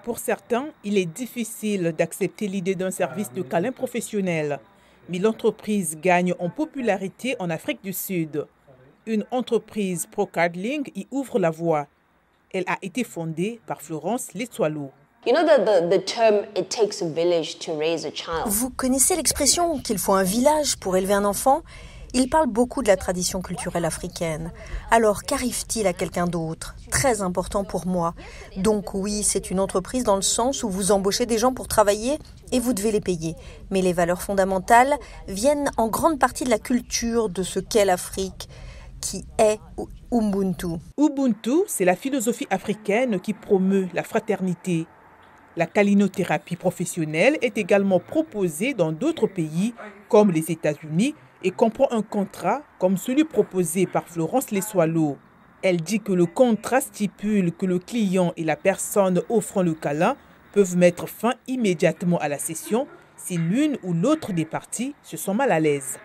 Pour certains, il est difficile d'accepter l'idée d'un service de câlin professionnel. Mais l'entreprise gagne en popularité en Afrique du Sud. Une entreprise pro-cuddling y ouvre la voie. Elle a été fondée par Florence Letsoalo. Vous connaissez l'expression qu'il faut un village pour élever un enfant ? Il parle beaucoup de la tradition culturelle africaine. Alors, qu'arrive-t-il à quelqu'un d'autre ? Très important pour moi. Donc oui, c'est une entreprise dans le sens où vous embauchez des gens pour travailler et vous devez les payer. Mais les valeurs fondamentales viennent en grande partie de la culture de ce qu'est l'Afrique, qui est Ubuntu. Ubuntu, c'est la philosophie africaine qui promeut la fraternité. La calinothérapie professionnelle est également proposée dans d'autres pays, comme les États-Unis, et comprend un contrat comme celui proposé par Florence Letsoalo. Elle dit que le contrat stipule que le client et la personne offrant le câlin peuvent mettre fin immédiatement à la session si l'une ou l'autre des parties se sent mal à l'aise.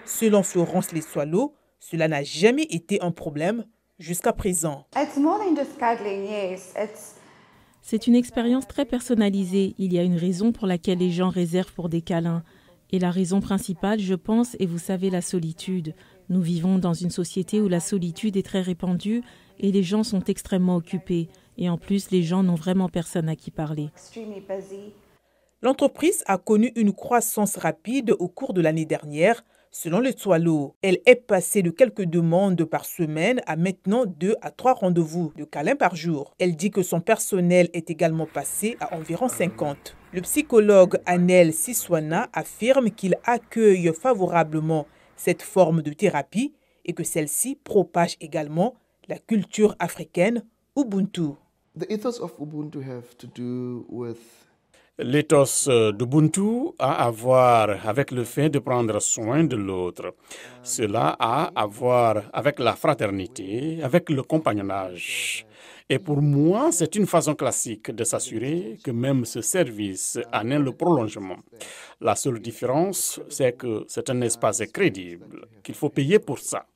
Selon Florence Letsoalo, cela n'a jamais été un problème jusqu'à présent. C'est une expérience très personnalisée. Il y a une raison pour laquelle les gens réservent pour des câlins. Et la raison principale, je pense, est, vous savez, la solitude. Nous vivons dans une société où la solitude est très répandue et les gens sont extrêmement occupés. Et en plus, les gens n'ont vraiment personne à qui parler. L'entreprise a connu une croissance rapide au cours de l'année dernière. Selon Letsoalo, elle est passée de quelques demandes par semaine à maintenant 2 à 3 rendez-vous de câlins par jour. Elle dit que son personnel est également passé à environ 50. Le psychologue Anel Siswana affirme qu'il accueille favorablement cette forme de thérapie et que celle-ci propage également la culture africaine Ubuntu. L'éthos d'Ubuntu a à voir avec le fait de prendre soin de l'autre. Cela a à voir avec la fraternité, avec le compagnonnage. Et pour moi, c'est une façon classique de s'assurer que même ce service en est le prolongement. La seule différence, c'est que c'est un espace crédible, qu'il faut payer pour ça.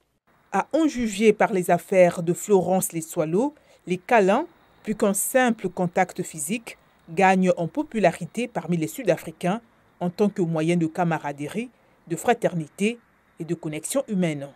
À en juger par les affaires de Florence Letsoalo, les câlins, plus qu'un simple contact physique, gagnent en popularité parmi les Sud-Africains en tant que moyen de camaraderie, de fraternité et de connexion humaine.